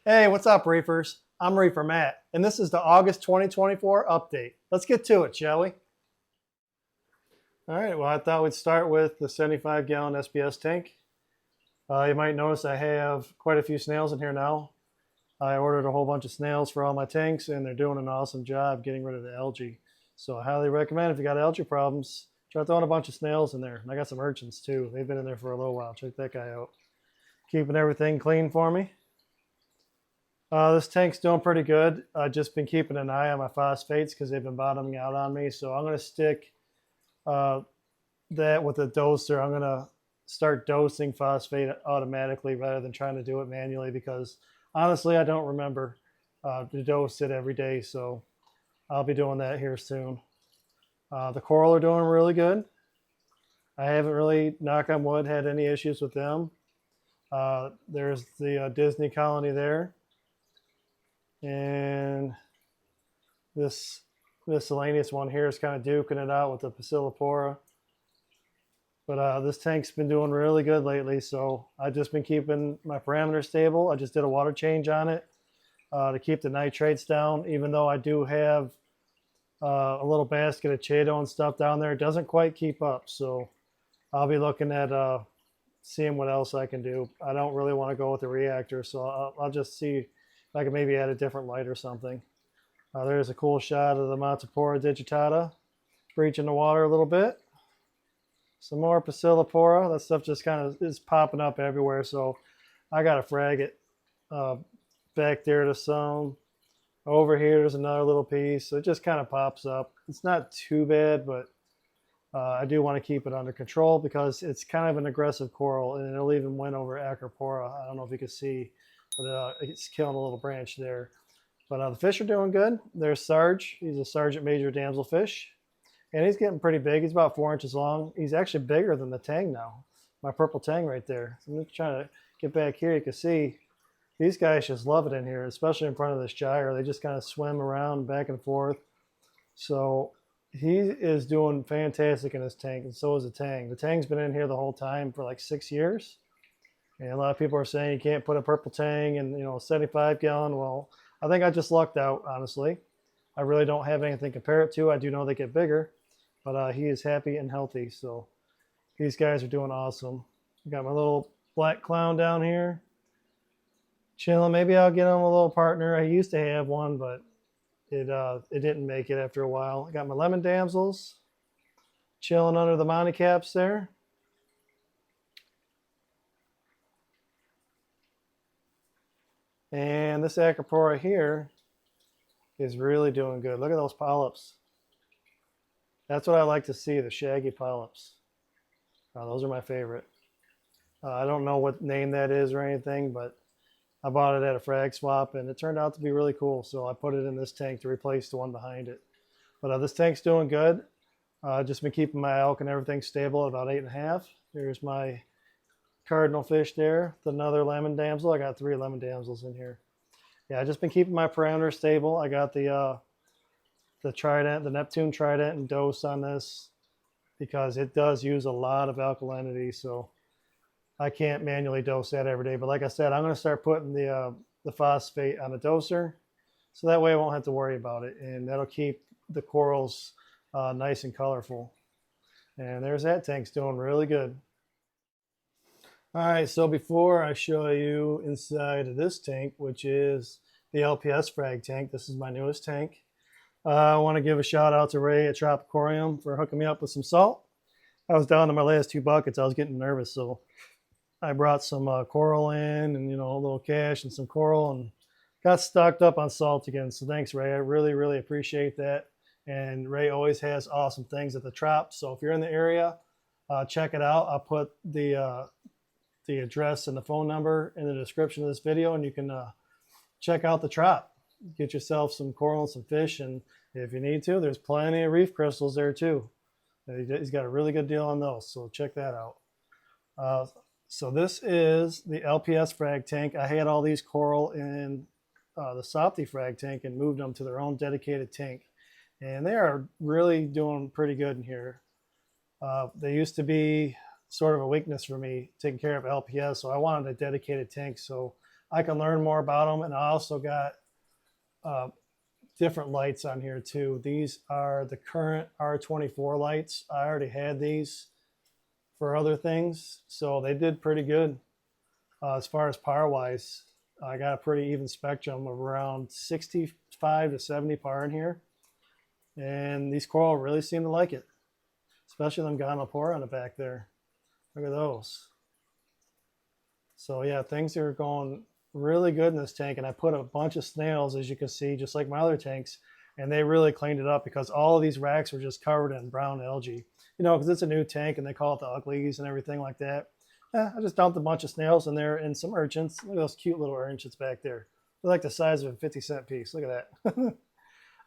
Hey, what's up, Reefers? I'm Reefer Matt, and this is the August 2024 update. Let's get to it, shall we? All right, well, I thought we'd start with the 75-gallon SPS tank. You might notice I have quite a few snails in here now. I ordered a whole bunch of snails for all my tanks, and they're doing an awesome job getting rid of the algae. So I highly recommend if you got algae problems, try throwing a bunch of snails in there. And I got some urchins too. They've been in there for a little while. Check that guy out. Keeping everything clean for me. This tank's doing pretty good. I've just been keeping an eye on my phosphates because they've been bottoming out on me. So I'm going to stick that with a doser. I'm going to start dosing phosphate automatically rather than trying to do it manually because honestly, I don't remember to dose it every day. So I'll be doing that here soon. The coral are doing really good. I haven't really, knock on wood, had any issues with them. There's the Disney colony there. And this miscellaneous one here is kind of duking it out with the Pasillipora. But this tank's been doing really good lately, so I've just been keeping my parameters stable. I just did a water change on it to keep the nitrates down, even though I do have a little basket of Chaeto and stuff down there. It doesn't quite keep up, so I'll be looking at seeing what else I can do. I don't really want to go with the reactor, so I'll just see if I can maybe add a different light or something. There's a cool shot of the Montipora digitata breaching the water a little bit. Some more Pasillipora. That stuff just kind of is popping up everywhere, so I got to frag it. Back there to some. Over here, there's another little piece. So it just kind of pops up. It's not too bad, but I do want to keep it under control because it's kind of an aggressive coral, and it'll even win over Acropora. I don't know if you can see, but it's killing a little branch there. But the fish are doing good. There's Sarge. He's a Sergeant Major damselfish. And he's getting pretty big. He's about 4 inches long. He's actually bigger than the tang now. My purple tang right there. So I'm just trying to get back here. You can see these guys just love it in here, especially in front of this gyre. They just kind of swim around back and forth. So he is doing fantastic in his tank, and so is the tang. The tang's been in here the whole time for like 6 years. And a lot of people are saying you can't put a purple tang in, 75 gallon. Well, I think I just lucked out, honestly. I really don't have anything to compare it to. I do know they get bigger. But he is happy and healthy, so these guys are doing awesome. Got my little black clown down here, chilling. Maybe I'll get him a little partner. I used to have one, but it didn't make it after a while. I got my lemon damsels chilling under the Monty caps there. And this Acropora here is really doing good. Look at those polyps. That's what I like to see, the shaggy polyps. Those are my favorite. I don't know what name that is or anything, but I bought it at a frag swap, and it turned out to be really cool. So I put it in this tank to replace the one behind it. But this tank's doing good. Just been keeping my elk and everything stable at about 8.5. Here's my cardinal fish there with another lemon damsel. I got 3 lemon damsels in here. Yeah, I've just been keeping my parameters stable. I got the Trident, the Neptune Trident and dose on this because it does use a lot of alkalinity, so I can't manually dose that every day. But like I said, I'm going to start putting the phosphate on the doser, so that way I won't have to worry about it, and that'll keep the corals nice and colorful. And there's that tank's doing really good. All right, so before I show you inside of this tank, which is the LPS Frag Tank, this is my newest tank. I want to give a shout out to Ray at Tropicorium for hooking me up with some salt. I was down to my last 2 buckets. I was getting nervous, so I brought some coral in and, a little cash and some coral and got stocked up on salt again. So thanks, Ray. I really, really appreciate that. And Ray always has awesome things at the Trop. So if you're in the area, check it out. I'll put the address and the phone number in the description of this video, and you can check out the Trop. Get yourself some coral and some fish, and if you need to, there's plenty of reef crystals there too. He's got a really good deal on those, so check that out. So this is the LPS Frag Tank. I had all these coral in the Softy Frag Tank and moved them to their own dedicated tank, and they are really doing pretty good in here. They used to be sort of a weakness for me taking care of LPS, so I wanted a dedicated tank, so I can learn more about them. And I also got different lights on here too. These are the current R24 lights. I already had these for other things, so they did pretty good as far as power wise. I got a pretty even spectrum of around 65 to 70 par in here, and these coral really seem to like it, especially them Gymnopora on the back there. Look at those. So yeah, things are going really good in this tank, and I put a bunch of snails, as you can see, just like my other tanks, and they really cleaned it up because all of these racks were just covered in brown algae, you know, because it's a new tank and they call it the uglies and everything like that. I just dumped a bunch of snails in there and some urchins. Look at those cute little urchins back there. They're like the size of a 50-cent piece. Look at that.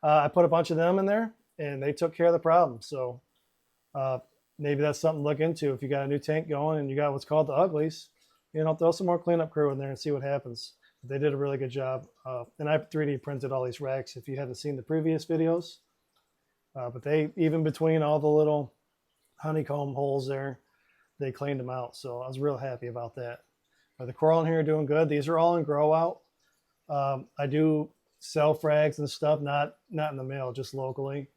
I put a bunch of them in there and they took care of the problem. So maybe that's something to look into if you got a new tank going and you got what's called the uglies. You know, throw some more cleanup crew in there and see what happens. But they did a really good job. And I 3D printed all these racks if you haven't seen the previous videos. But they, even between all the little honeycomb holes there, they cleaned them out. So I was real happy about that. The coral in here are doing good. These are all in grow out. I do sell frags and stuff, not in the mail, just locally.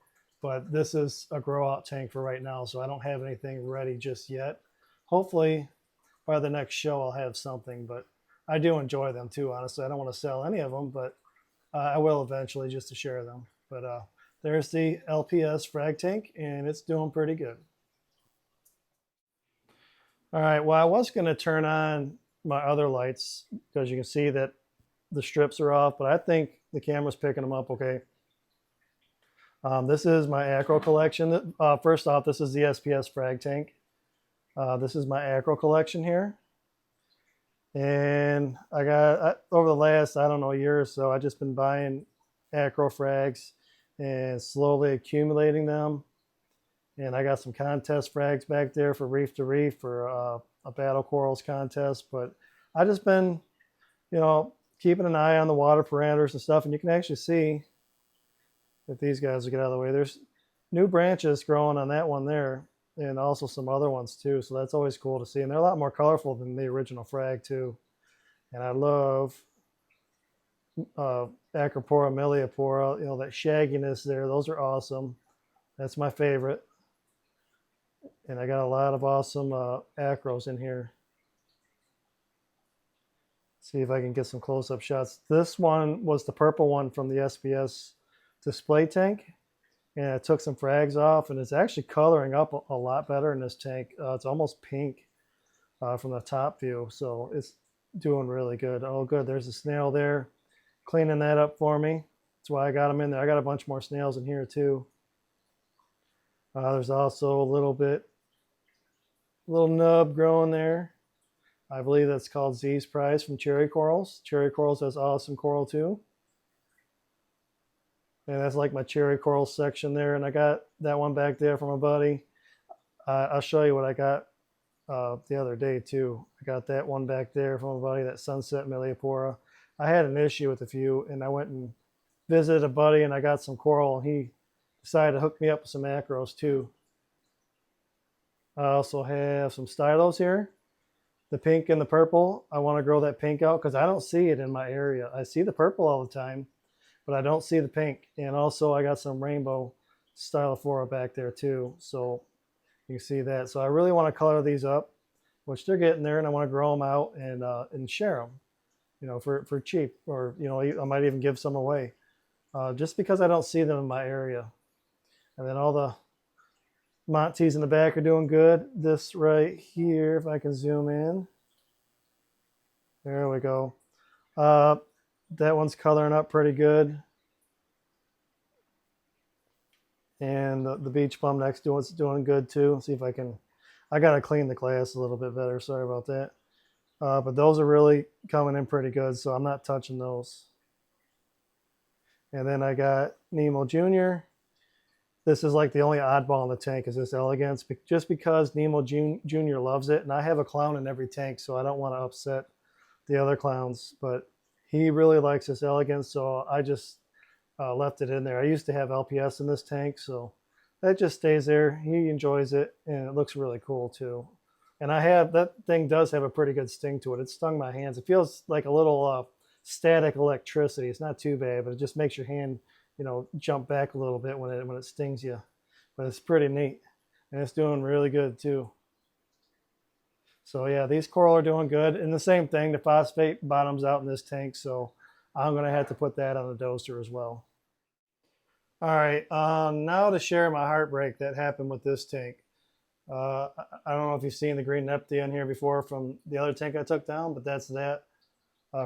But this is a grow out tank for right now. So I don't have anything ready just yet. Hopefully by the next show, I'll have something, but I do enjoy them too, honestly. I don't want to sell any of them, but I will eventually just to share them. But there's the LPS Frag Tank, and it's doing pretty good. All right, well, I was going to turn on my other lights because you can see that the strips are off, but I think the camera's picking them up okay. This is my acro collection. First off, this is the SPS Frag Tank. This is my acro collection here. And I got, over the last, I don't know, year or so, I've just been buying acro frags and slowly accumulating them. And I got some contest frags back there for Reef to Reef for a Battle Corals contest. But I just been, you know, keeping an eye on the water parameters and stuff. And you can actually see if these guys will get out of the way. There's new branches growing on that one there, and also some other ones too. So that's always cool to see. And they're a lot more colorful than the original frag too. And I love Acropora, Meliopora, you know, that shagginess there. Those are awesome. That's my favorite. And I got a lot of awesome acros in here. See if I can get some close-up shots. This one was the purple one from the SPS Display Tank. And I took some frags off, and it's actually coloring up a lot better in this tank. It's almost pink from the top view, so it's doing really good. Oh, good. There's a snail there, cleaning that up for me. That's why I got them in there. I got a bunch more snails in here too. There's also a little nub growing there. I believe that's called Z's Prize from Cherry Corals. Cherry Corals has awesome coral too. And that's like my cherry coral section there. And I got that one back there from a buddy. I'll show you what I got the other day too. I got that one back there from a buddy, that Sunset Meliopora. I had an issue with a few, and I went and visited a buddy, and I got some coral, and he decided to hook me up with some acros too. I also have some stylos here. The pink and the purple. I want to grow that pink out because I don't see it in my area. I see the purple all the time, but I don't see the pink. And also I got some rainbow stylophora back there too. So you can see that. So I really want to color these up, which they're getting there, and I want to grow them out and share them, you know, for cheap, or, you know, I might even give some away just because I don't see them in my area. And then all the Montes in the back are doing good. This right here, if I can zoom in. There we go. That one's coloring up pretty good. And the beach bum next to it's doing good too. Let's see if I can, I got to clean the glass a little bit better. Sorry about that. But those are really coming in pretty good, so I'm not touching those. And then I got Nemo Jr. This is like the only oddball in the tank is this elegance, just because Nemo Jr. loves it. And I have a clown in every tank, so I don't want to upset the other clowns. But he really likes this elegance, so I just left it in there. I used to have LPS in this tank, so that just stays there. He enjoys it, and it looks really cool too. And that thing does have a pretty good sting to it. It stung my hands. It feels like a little static electricity. It's not too bad, but it just makes your hand, jump back a little bit when it stings you. But it's pretty neat, and it's doing really good too. So yeah, these coral are doing good. And the same thing, the phosphate bottoms out in this tank, so I'm gonna have to put that on the doser as well. All right, now to share my heartbreak that happened with this tank. I don't know if you've seen the green nepty on here before from the other tank I took down, but that's that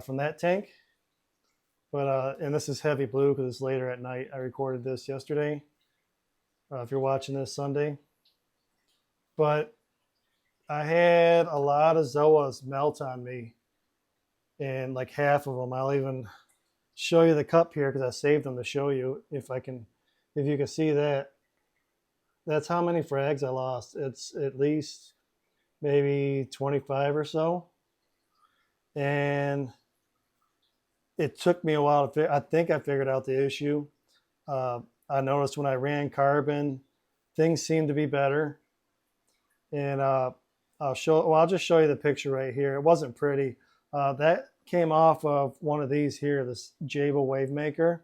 from that tank. But and this is heavy blue because it's later at night. I recorded this yesterday. If you're watching this Sunday, but I had a lot of zoas melt on me, and like half of them. I'll even show you the cup here because I saved them to show you if you can see that. That's how many frags I lost. It's at least maybe 25 or so. And it took me a while I think I figured out the issue. I noticed when I ran carbon, things seemed to be better. And I'll just show you the picture right here. It wasn't pretty. That came off of one of these here, this Java Wave Maker.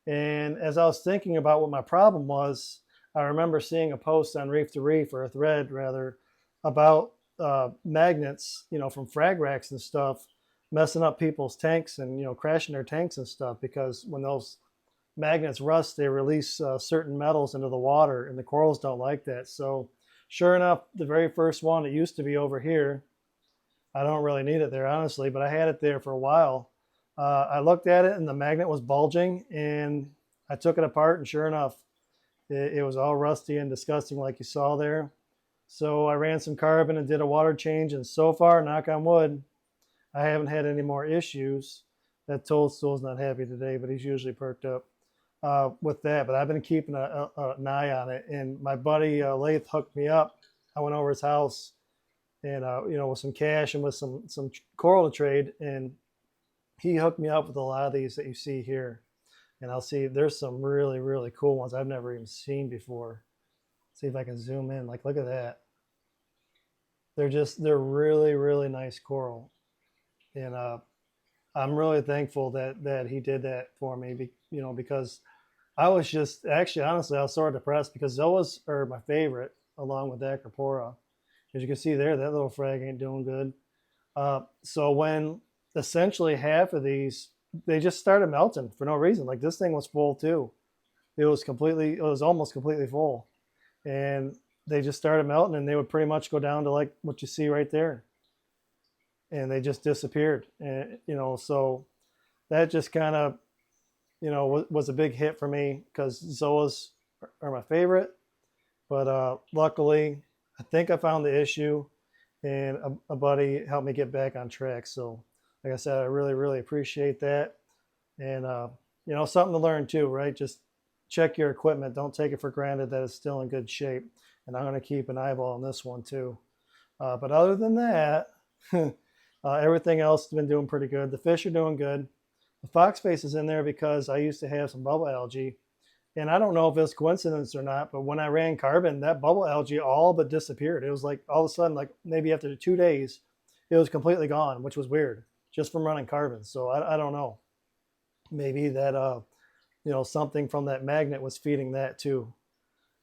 And as I was thinking about what my problem was, I remember seeing a post on Reef to Reef, or a thread rather, about magnets, from frag racks and stuff, messing up people's tanks and, crashing their tanks and stuff, because when those magnets rust, they release certain metals into the water, and the corals don't like that. So sure enough, the very first one, it used to be over here. I don't really need it there, honestly, but I had it there for a while. I looked at it and the magnet was bulging, and I took it apart, and sure enough, it was all rusty and disgusting like you saw there. So I ran some carbon and did a water change, and so far, knock on wood, I haven't had any more issues. That toadstool's not happy today, but he's usually perked up with that. But I've been keeping an eye on it, and my buddy Lath hooked me up. I went over his house, and with some cash and with some coral to trade, and he hooked me up with a lot of these that you see here. And I'll see, there's some really, really cool ones I've never even seen before. See if I can zoom in. Like, look at that. They're really, really nice coral. And I'm really thankful that he did that for me, because I was just, actually, honestly, I was sort of depressed because zoas are my favorite, along with Acropora. As you can see there, that little frag ain't doing good. So when essentially half of these, they just started melting for no reason. Like, this thing was full too. It was almost completely full. And they just started melting, and they would pretty much go down to like what you see right there. And they just disappeared. And, so that just kind of, was a big hit for me, because zoas are my favorite. But luckily, I think I found the issue, and a buddy helped me get back on track. So like I said, I really, really appreciate that. And, something to learn too, right? Just check your equipment. Don't take it for granted that it's still in good shape. And I'm going to keep an eyeball on this one too. But other than that, everything else has been doing pretty good. The fish are doing good. The foxface is in there because I used to have some bubble algae. And I don't know if it's coincidence or not, but when I ran carbon, that bubble algae all but disappeared. It was like all of a sudden, like maybe after 2 days, it was completely gone, which was weird, just from running carbon. So I don't know. Maybe that, something from that magnet was feeding that too.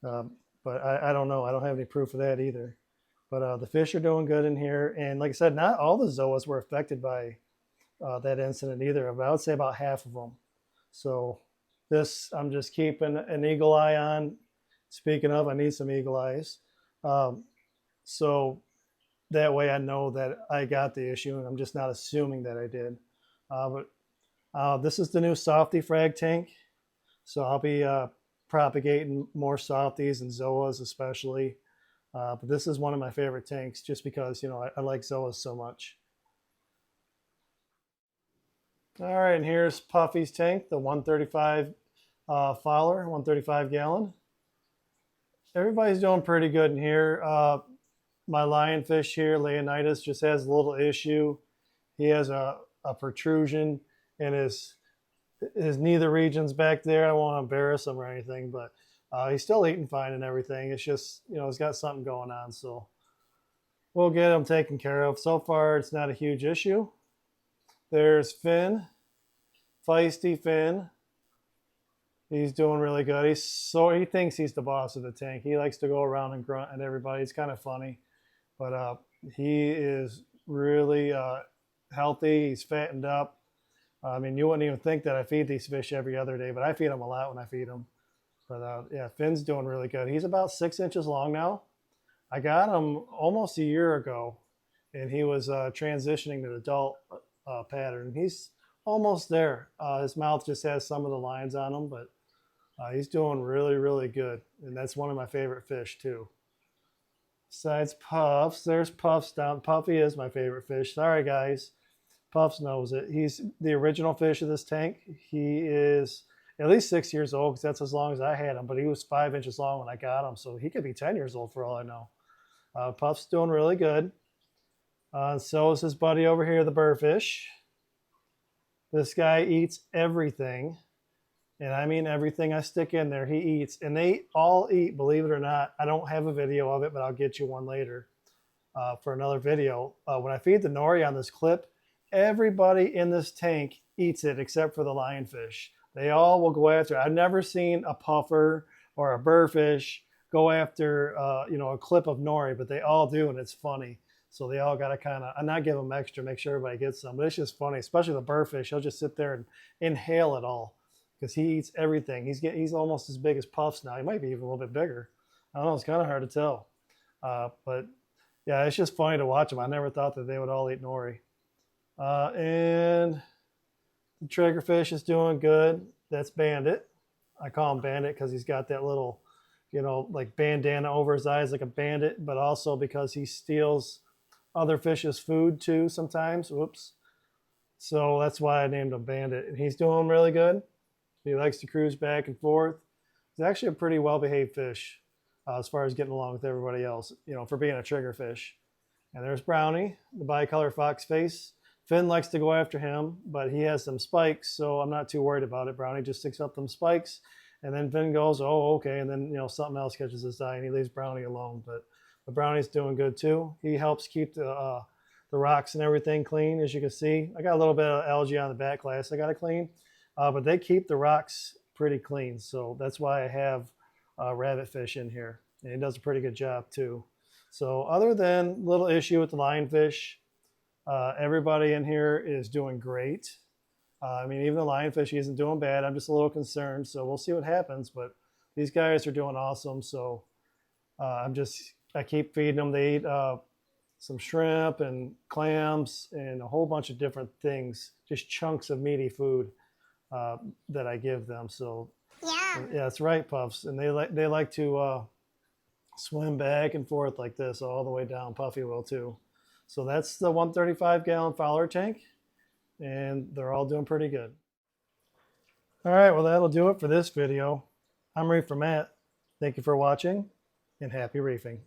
But I don't know. I don't have any proof of that either. But the fish are doing good in here. And like I said, not all the zoas were affected by that incident either, but I would say about half of them. So this, I'm just keeping an eagle eye on. Speaking of, I need some eagle eyes. So that way I know that I got the issue, and I'm just not assuming that I did. But this is the new Softy Frag Tank. So I'll be propagating more Softies and Zoas especially. But this is one of my favorite tanks just because, I like Zoas so much. All right, and here's Puffy's tank, the 135 FOWLR, 135 gallon. Everybody's doing pretty good in here. My lionfish here, Leonidas, just has a little issue. He has a protrusion in his nether regions back there. I won't embarrass him or anything, but he's still eating fine and everything. It's just, he's got something going on. So we'll get them taken care of. So far, it's not a huge issue. There's Finn, feisty Finn. He's doing really good. He thinks he's the boss of the tank. He likes to go around and grunt at everybody. It's kind of funny, but he is really healthy. He's fattened up. I mean, you wouldn't even think that I feed these fish every other day, but I feed them a lot when I feed them. But yeah, Finn's doing really good. He's about 6 inches long now. I got him almost a year ago, and he was transitioning to adult pattern. He's almost there. His mouth just has some of the lines on him, but he's doing really, really good. And that's one of my favorite fish too. Besides Puffs, there's Puffs down. Puffy is my favorite fish. Sorry guys, Puffs knows it. He's the original fish of this tank. He is at least 6 years old because that's as long as I had him, but he was 5 inches long when I got him. So he could be 10 years old for all I know. Puff's doing really good. So is his buddy over here, the burrfish. This guy eats everything. And I mean everything I stick in there, he eats. And they all eat, believe it or not. I don't have a video of it, but I'll get you one later for another video. When I feed the nori on this clip, everybody in this tank eats it except for the lionfish. They all will go after it. I've never seen a puffer or a burrfish go after a clip of nori, but they all do, and it's funny. So they all got to kind of, not give them extra, make sure everybody gets some. But it's just funny, especially the burrfish. He'll just sit there and inhale it all because he eats everything. He's almost as big as Puffs now. He might be even a little bit bigger. I don't know. It's kind of hard to tell. But yeah, it's just funny to watch them. I never thought that they would all eat nori. And the triggerfish is doing good. That's Bandit. I call him Bandit because he's got that little, like bandana over his eyes like a bandit, but also because he steals other fish's food too sometimes. Whoops. So that's why I named him Bandit. And he's doing really good. He likes to cruise back and forth. He's actually a pretty well-behaved fish as far as getting along with everybody else, for being a triggerfish. And there's Brownie, the bicolor fox face. Finn likes to go after him, but he has some spikes, so I'm not too worried about it. Brownie just sticks up them spikes, and then Finn goes, oh, okay, and then something else catches his eye, and he leaves Brownie alone. But Brownie's doing good too. He helps keep the rocks and everything clean, as you can see. I got a little bit of algae on the back glass I got to clean, but they keep the rocks pretty clean, so that's why I have rabbit fish in here, and he does a pretty good job too. So other than little issue with the lionfish, everybody in here is doing great. I mean, even the lionfish, he isn't doing bad. I'm just a little concerned, so we'll see what happens. But these guys are doing awesome, so I keep feeding them. They eat some shrimp and clams and a whole bunch of different things, just chunks of meaty food that I give them. So yeah, that's right, Puffs. And they like to swim back and forth like this all the way down. Puffy will too. So that's the 135-gallon FOWLR tank, and they're all doing pretty good. All right, well, that'll do it for this video. I'm Reefer Matt. Thank you for watching, and happy reefing.